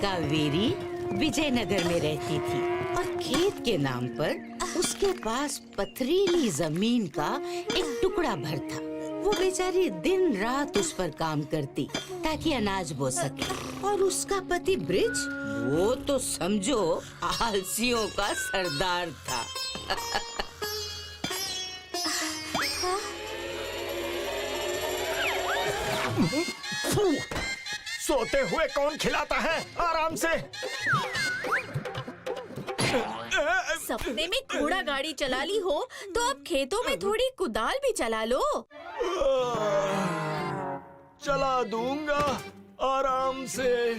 कावेरी विजयनगर में रहती थी और खेत के नाम पर उसके पास पथरीली जमीन का एक टुकड़ा भर था। वो बेचारी दिन रात उस पर काम करती ताकि अनाज बो सके। और उसका पति ब्रिज, वो तो समझो आलसियों का सरदार था। सोते हुए कौन खिलाता है? आराम से। सपने में घोड़ा गाड़ी चला ली हो तो अब खेतों में थोड़ी कुदाल भी चला लो। चला दूंगा आराम से।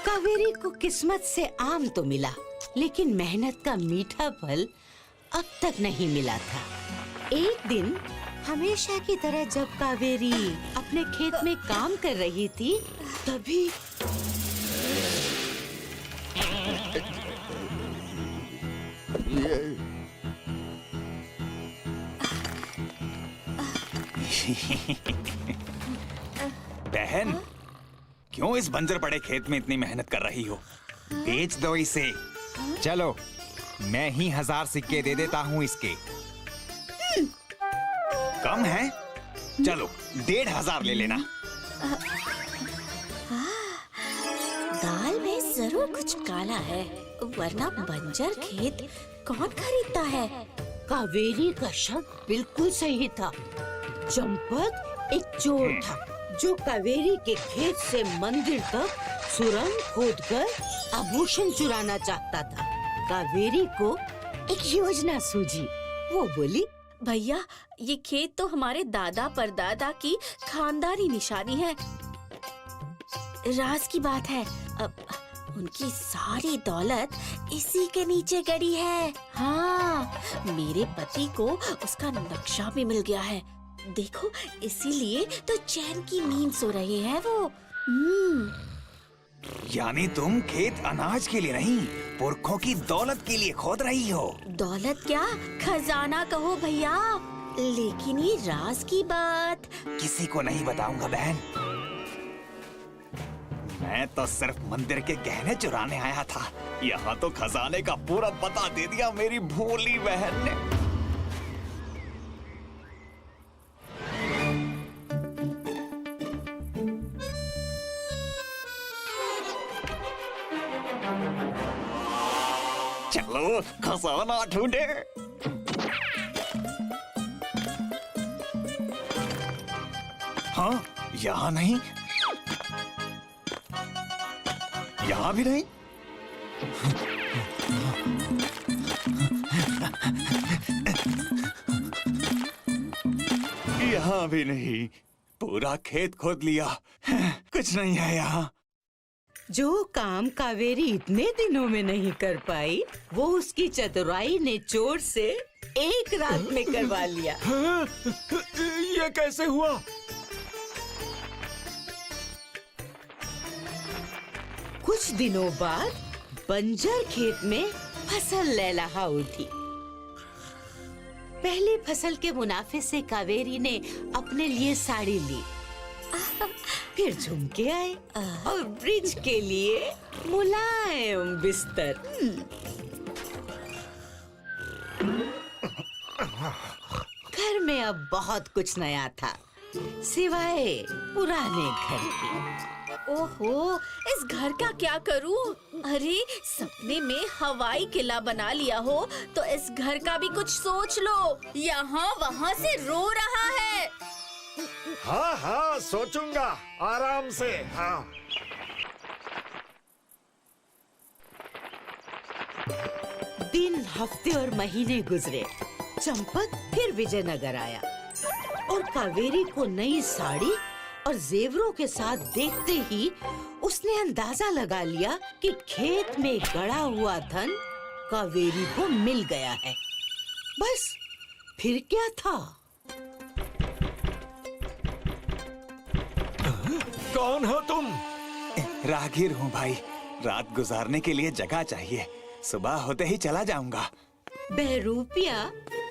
कावेरी को किस्मत से आम तो मिला, लेकिन मेहनत का मीठा फल अब तक नहीं मिला था। एक दिन हमेशा की तरह जब कावेरी अपने खेत में काम कर रही थी, तभी बहन, क्यों इस बंजर पड़े खेत में इतनी मेहनत कर रही हो? बेच दो इसे। चलो, मैं ही 1000 सिक्के दे देता हूँ इसके। कम है? चलो 1500 ले लेना। दाल में जरूर कुछ काला है, वरना बंजर खेत कौन खरीदता है? कावेरी का शक बिल्कुल सही था। चंपक एक चोर था जो कावेरी के खेत से मंदिर तक सुरंग खोदकर आभूषण चुराना चाहता था। कावेरी को एक योजना सूझी। वो बोली, भैया, ये खेत तो हमारे दादा परदादा की खानदानी निशानी है। राज की बात है, अब उनकी सारी दौलत इसी के नीचे गड़ी है। हाँ, मेरे पति को उसका नक्शा भी मिल गया है। देखो, इसीलिए तो चैन की नींद सो रहे हैं वो। यानी तुम खेत अनाज के लिए नहीं, पुरखों की दौलत के लिए खोद रही हो। दौलत क्या, खजाना कहो भैया। लेकिन ये राज की बात किसी को नहीं बताऊंगा बहन। मैं तो सिर्फ मंदिर के गहने चुराने आया था। यहाँ तो खजाने का पूरा पता दे दिया मेरी भोली बहन ने। चलो खजाना ढूंढे। हाँ, यहाँ नहीं, यहाँ भी नहीं। यहाँ भी नहीं। पूरा खेत खोद लिया, कुछ नहीं है यहाँ। जो काम कावेरी इतने दिनों में नहीं कर पाई, वो उसकी चतुराई ने चोर से एक रात में करवा लिया। ये कैसे हुआ? कुछ दिनों बाद बंजर खेत में फसल लहलहा उठी। पहली फसल के मुनाफे से कावेरी ने अपने लिए साड़ी ली, फिर झुमके आए और ब्रिज के लिए मुलायम बिस्तर। घर में अब बहुत कुछ नया था, सिवाय पुराने घर के। ओहो, इस घर का क्या करूं? अरे, सपने में हवाई किला बना लिया हो तो इस घर का भी कुछ सोच लो। यहाँ वहाँ से रो रहा है। हाँ हाँ, सोचूंगा आराम से। हाँ। दिन, हफ्ते और महीने गुजरे। चंपक फिर विजयनगर आया और कावेरी को नई साड़ी और जेवरों के साथ देखते ही उसने अंदाजा लगा लिया कि खेत में गड़ा हुआ धन कावेरी को मिल गया है। बस, फिर क्या था? कौन हो तुम? राहगीर हूँ भाई। रात गुजारने के लिए जगह चाहिए। सुबह होते ही चला जाऊंगा। बहरूपिया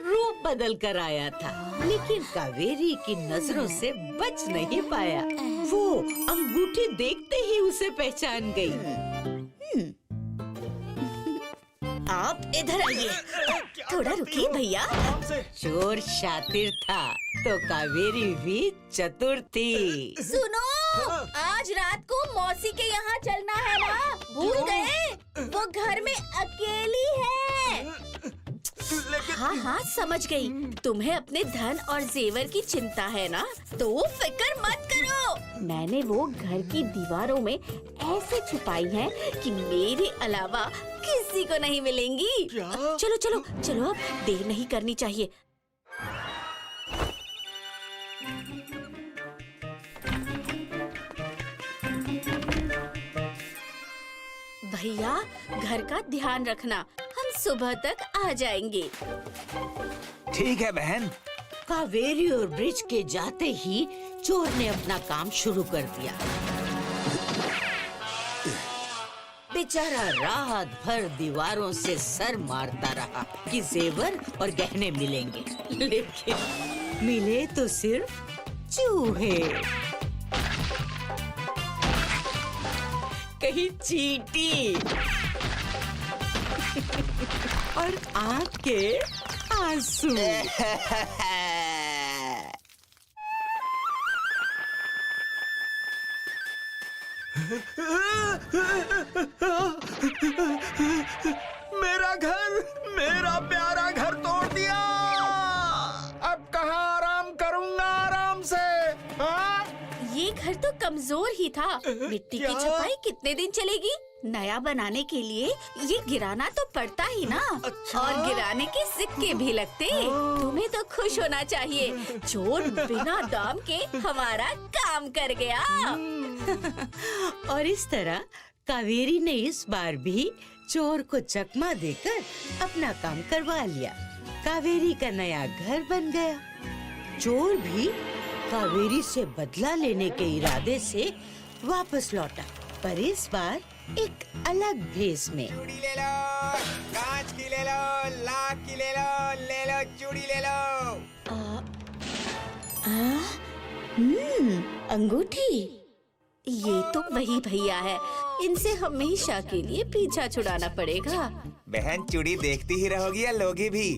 रूप बदल कर आया था, लेकिन कावेरी की नजरों से बच नहीं पाया। वो अंगूठी देखते ही उसे पहचान गई। आप इधर आइए। थोड़ा रुकिए भैया। आराम से। चोर शातिर था तो कावेरी भी चतुर थी। सुनो, आज रात को मौसी के यहाँ चलना है ना? भूल गए? वो घर में अकेली है। हाँ हाँ, समझ गई। तुम्हें अपने धन और जेवर की चिंता है ना, तो फिक्र मत करो। मैंने वो घर की दीवारों में ऐसे छुपाई हैं कि मेरे अलावा किसी को नहीं मिलेंगी। क्या? चलो चलो चलो, अब देर नहीं करनी चाहिए। भैया, घर का ध्यान रखना, हम सुबह तक आ जाएंगे। ठीक है बहन। कावेरी और ब्रिज के जाते ही चोर ने अपना काम शुरू कर दिया। बेचारा रात भर दीवारों से सर मारता रहा कि जेवर और गहने मिलेंगे, लेकिन मिले तो सिर्फ चूहे। कहीं चींटी और आँख के आंसू। मेरा घर, मेरा प्यारा घर तोड़ दिया। अब कहाँ आराम करूँगा आराम से? हाँ? ये घर तो कमजोर ही था। मिट्टी की क्या? छपाई कितने दिन चलेगी? नया बनाने के लिए ये गिराना तो पड़ता ही ना। अच्छा? और गिराने के सिक्के भी लगते। तुम्हें तो खुश होना चाहिए, चोर बिना दाम के हमारा काम कर गया। और इस तरह कावेरी ने इस बार भी चोर को चकमा देकर अपना काम करवा लिया। कावेरी का नया घर बन गया। चोर भी कावेरी से बदला लेने के इरादे से वापस लौटा, पर इस बार एक अलग भेष में। चूड़ी ले लो, कांच की ले लो, लाख की ले लो चूड़ी ले लो। अंगूठी, ये तो वही भैया है। इनसे हमेशा के लिए पीछा छुड़ाना पड़ेगा। बहन, चूड़ी देखती ही रहोगी या लोगी भी?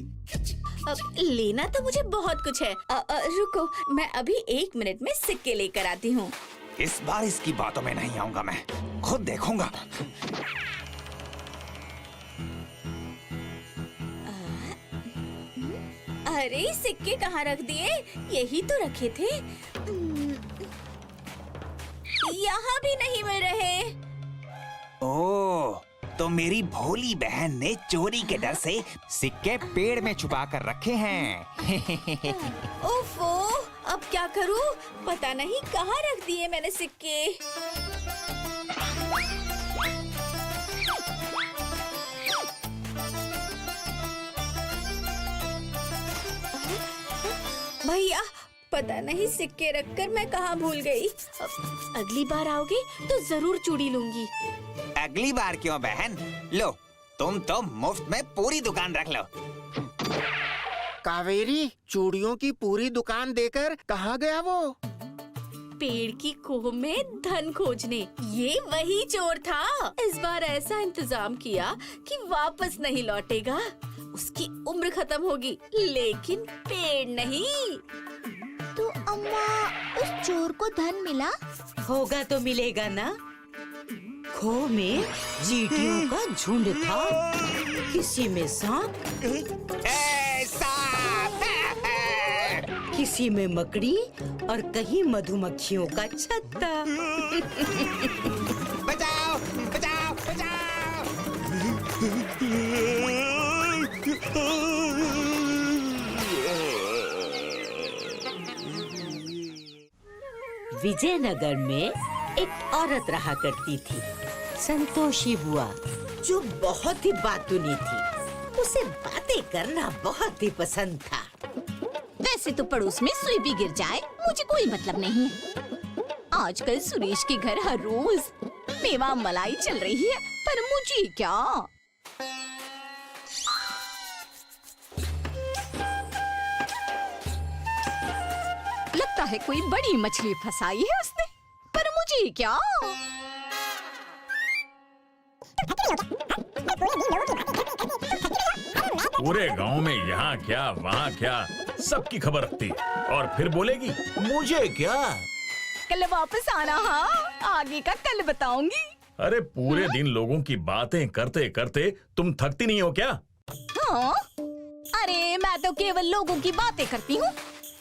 अब लेना तो मुझे बहुत कुछ है। रुको, मैं अभी 1 मिनट में सिक्के लेकर आती हूँ। इस बार इसकी बातों में नहीं आऊंगा, मैं खुद देखूंगा। अरे, सिक्के कहाँ रख दिए? यही तो रखे थे। यहाँ भी नहीं मिल रहे। ओह, तो मेरी भोली बहन ने चोरी के डर से सिक्के पेड़ में छुपा कर रखे हैं। ओफो, अब क्या करूँ? पता नहीं कहाँ रख दिए मैंने सिक्के। भैया, पता नहीं सिक्के रखकर मैं कहाँ भूल गई। अगली बार आओगे तो जरूर चूड़ी लूंगी। अगली बार क्यों बहन? लो, तुम तो मुफ्त में पूरी दुकान रख लो। कावेरी, चूड़ियों की पूरी दुकान देकर कहाँ गया वो? पेड़ की कोह में धन खोजने। ये वही चोर था। इस बार ऐसा इंतजाम किया कि वापस नहीं लौटेगा। उसकी उम्र खत्म होगी, लेकिन पेड़ नहीं। तो अम्मा, उस चोर को धन मिला? होगा तो मिलेगा ना। खो में चींटियों का झुंड था। किसी में सांप, किसी में मकड़ी और कहीं मधुमक्खियों का छत्ता। बचाओ, बचाओ, बचाओ। विजयनगर में एक औरत रहा करती थी, संतोषी बुआ, जो बहुत ही बातूनी थी। उसे बातें करना बहुत ही पसंद था। वैसे तो पड़ोस में सुई भी गिर जाए मुझे कोई मतलब नहीं है। आजकल सुरेश के घर हर रोज मेवा मलाई चल रही है, पर मुझे क्या। लगता है कोई बड़ी मछली फंसाई है उसने। मुझे क्या? पूरे गांव में यहाँ क्या वहाँ क्या सबकी खबर रखती है और फिर बोलेगी मुझे क्या। कल वापस आना। हाँ, आगे का कल बताऊंगी। अरे पूरे दिन लोगों की बातें करते करते तुम थकती नहीं हो क्या? हाँ? अरे मैं तो केवल लोगों की बातें करती हूँ,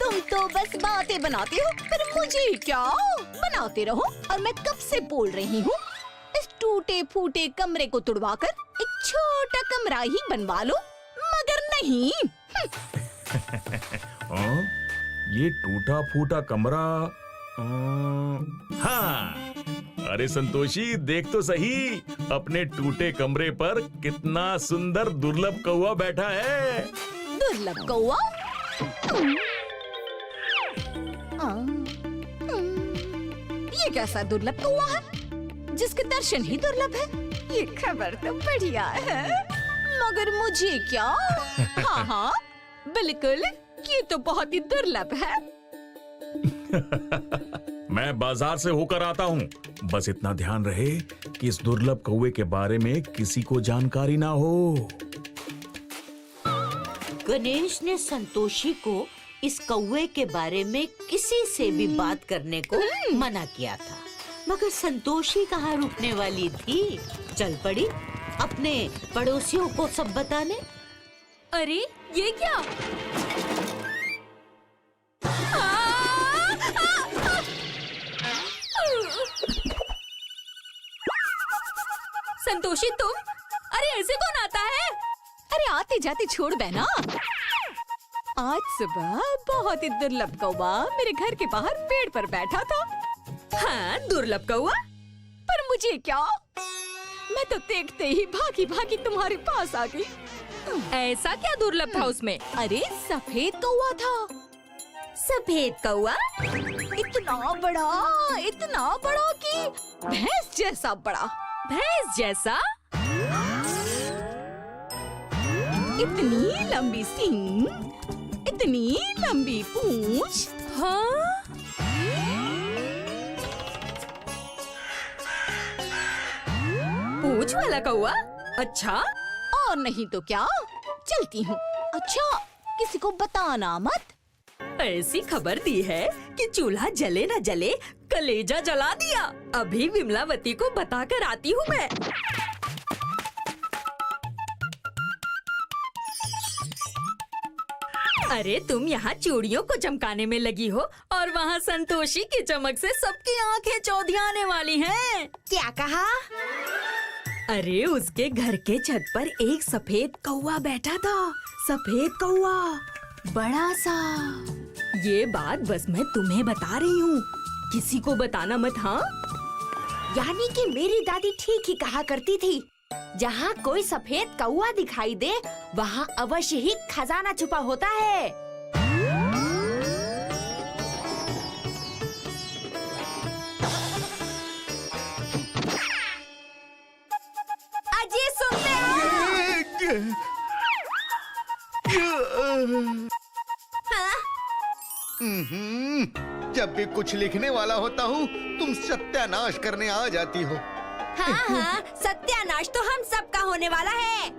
तुम तो बस बातें बनाते हो। पर मुझे क्या, बनाते रहो। और मैं कब से बोल रही हूँ, इस टूटे फूटे कमरे को तुड़वाकर एक छोटा कमरा ही बनवा लो, मगर नहीं। ये टूटा फूटा कमरा। हाँ, अरे संतोषी देख तो सही, अपने टूटे कमरे पर कितना सुंदर दुर्लभ कौवा बैठा है। दुर्लभ कौवा? ये कैसा दुर्लभ कौवा है जिसके दर्शन ही दुर्लभ है? ये खबर तो बढ़िया है, मगर मुझे क्या? हाँ हाँ बिल्कुल, ये तो बहुत ही दुर्लभ है। मैं बाजार से होकर आता हूँ, बस इतना ध्यान रहे कि इस दुर्लभ कौवे के बारे में किसी को जानकारी ना हो। गणेश ने संतोषी को इस कौवे के बारे में किसी से भी बात करने को मना किया था, मगर संतोषी कहाँ रुकने वाली थी। चल पड़ी अपने पड़ोसियों को सब बताने। अरे ये क्या? संतोषी तुम? अरे ऐसे कौन आता है? अरे आते जाते छोड़ बहना। आज सुबह बहुत ही दुर्लभ कौवा मेरे घर के बाहर पेड़ पर बैठा था। हाँ, दुर्लभ कौवा। पर मुझे क्या, मैं तो देखते ही भागी भागी तुम्हारे पास आ गई। ऐसा क्या दुर्लभ था उसमें? अरे सफेद कौवा था। सफेद कौवा? इतना बड़ा कि भैंस जैसा बड़ा। भैंस जैसा? इतनी लंबी सींग, इतनी लंबी पूंछ। हाँ? पूंछ वाला कौवा? अच्छा। और नहीं तो क्या, चलती हूँ। अच्छा, किसी को बताना मत। ऐसी खबर दी है कि चूल्हा जले न जले कलेजा जला दिया। अभी विमलावती को बताकर आती हूँ मैं। अरे तुम यहाँ चूड़ियों को चमकाने में लगी हो और वहाँ संतोषी की चमक से सबकी आंखें चौधियाने वाली हैं। क्या कहा? अरे उसके घर के छत पर एक सफेद कौवा बैठा था। सफेद कौवा, बड़ा सा। ये बात बस मैं तुम्हें बता रही हूँ, किसी को बताना मत। हाँ? यानी कि मेरी दादी ठीक ही कहा करती थी, जहाँ कोई सफेद कौवा दिखाई दे वहाँ अवश्य ही खजाना छुपा होता है। अजय सुनते हो? हाँ? जब भी कुछ लिखने वाला होता हूँ तुम सत्यानाश करने आ जाती हो। हाँ हाँ, सत्यानाश तो हम सबका होने वाला है।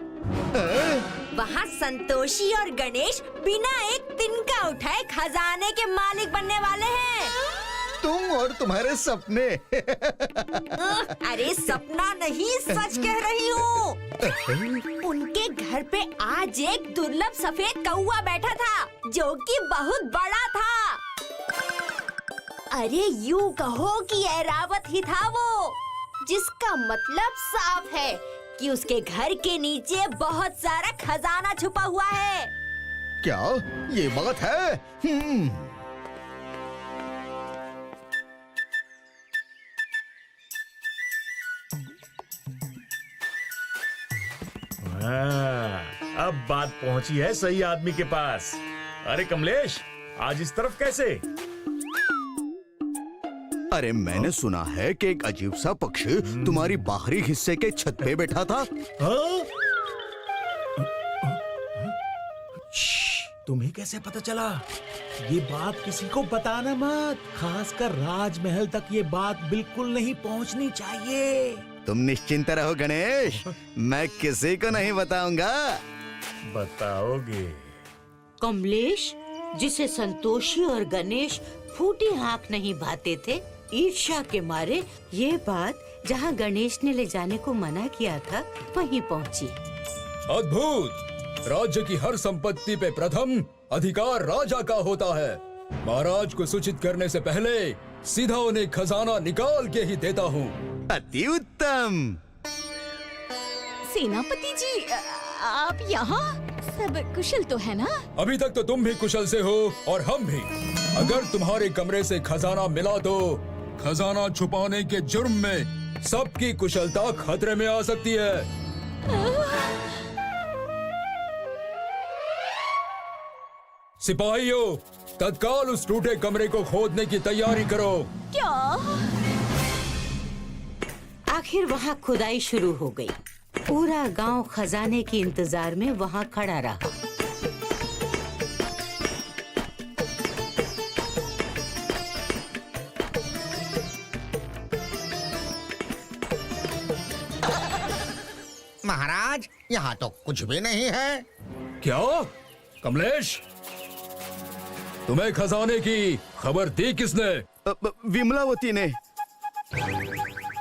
वहाँ संतोषी और गणेश बिना एक तिनका उठाए खजाने के मालिक बनने वाले हैं। तुम और तुम्हारे सपने। अरे सपना नहीं, सच कह रही हूँ। उनके घर पे आज एक दुर्लभ सफेद कौवा बैठा था जो कि बहुत बड़ा था। अरे यूं कहो कि ऐरावत ही था वो, जिसका मतलब साफ है कि उसके घर के नीचे बहुत सारा खजाना छुपा हुआ है। क्या ये बात है? अब बात पहुंची है सही आदमी के पास। अरे कमलेश, आज इस तरफ कैसे? अरे मैंने सुना है कि एक अजीब सा पक्षी तुम्हारी बाहरी हिस्से के छत पे बैठा था। हाँ? तुम्हें कैसे पता चला? ये बात किसी को बताना मत, खासकर राजमहल तक ये बात बिल्कुल नहीं पहुंचनी चाहिए। तुम निश्चिंत रहो गणेश, मैं किसी को नहीं बताऊंगा। बताओगे? कमलेश, जिसे संतोषी और गणेश फूटी आंख नहीं भाते थे, ईर्ष्या के मारे ये बात जहाँ गणेश ने ले जाने को मना किया था वहीं पहुँची। अद्भुत! राज्य की हर संपत्ति पे प्रथम अधिकार राजा का होता है। महाराज को सूचित करने से पहले सीधा उन्हें खजाना निकाल के ही देता हूँ। अति उत्तम। सेनापति जी, आप यहाँ? सब कुशल तो है ना? अभी तक तो तुम भी कुशल से हो और हम भी। अगर तुम्हारे कमरे से खजाना मिला तो खजाना छुपाने के जुर्म में सबकी कुशलता खतरे में आ सकती है। सिपाहियों, तत्काल उस टूटे कमरे को खोदने की तैयारी करो। क्या? आखिर वहाँ खुदाई शुरू हो गई। पूरा गांव खजाने के इंतजार में वहाँ खड़ा रहा। महाराज, यहाँ तो कुछ भी नहीं है। क्या? कमलेश, तुम्हें खजाने की खबर दी किसने? विमलावती ने।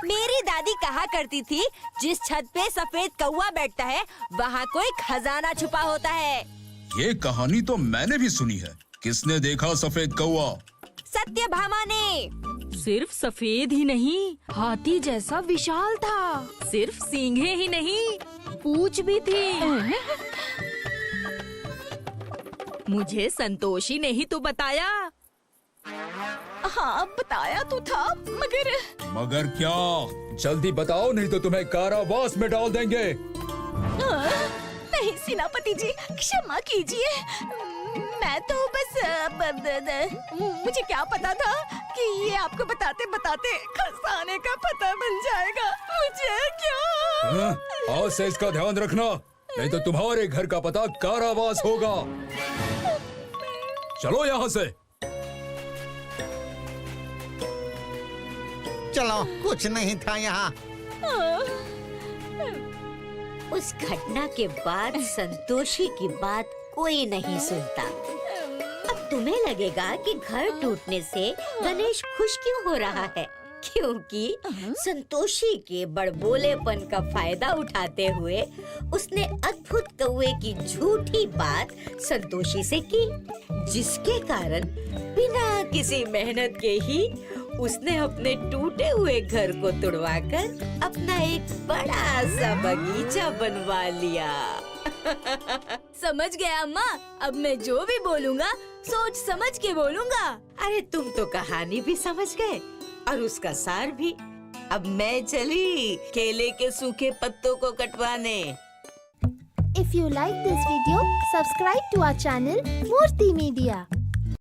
मेरी दादी कहा करती थी, जिस छत पे सफेद कौवा बैठता है वहाँ कोई खजाना छुपा होता है। ये कहानी तो मैंने भी सुनी है। किसने देखा सफेद कौवा? सत्यभामा ने। सिर्फ सफेद ही नहीं, हाथी जैसा विशाल था। सिर्फ सींगें ही नहीं, पूंछ भी थी। मुझे संतोषी ने ही तो बताया। हाँ, बताया तो था, मगर क्या? जल्दी बताओ, नहीं तो तुम्हें कारावास में डाल देंगे। नहीं सेनापति जी, क्षमा कीजिए। मैं तो बस मुझे क्या पता था कि ये आपको बताते बताते खजाने का पता बन जाएगा। मुझे क्या? आज से इसका ध्यान रखना, नहीं तो तुम्हारे घर का पता कारावास होगा। चलो यहाँ से। चलो, कुछ नहीं था यहाँ। उस घटना के बाद संतोषी की बात कोई नहीं सुनता। अब तुम्हें लगेगा कि घर टूटने से गणेश खुश क्यों हो रहा है, क्योंकि संतोषी के बड़बोलेपन का फायदा उठाते हुए उसने अद्भुत कौवे की झूठी बात संतोषी से की, जिसके कारण बिना किसी मेहनत के ही उसने अपने टूटे हुए घर को तुड़वाकर अपना एक बड़ा सा बगीचा बनवा लिया। समझ गया अम्मा, अब मैं जो भी बोलूँगा सोच समझ के बोलूँगा। अरे तुम तो कहानी भी समझ गए और उसका सार भी। अब मैं चली केले के सूखे पत्तों को कटवाने। If you like this video, subscribe to our channel Murthy Media.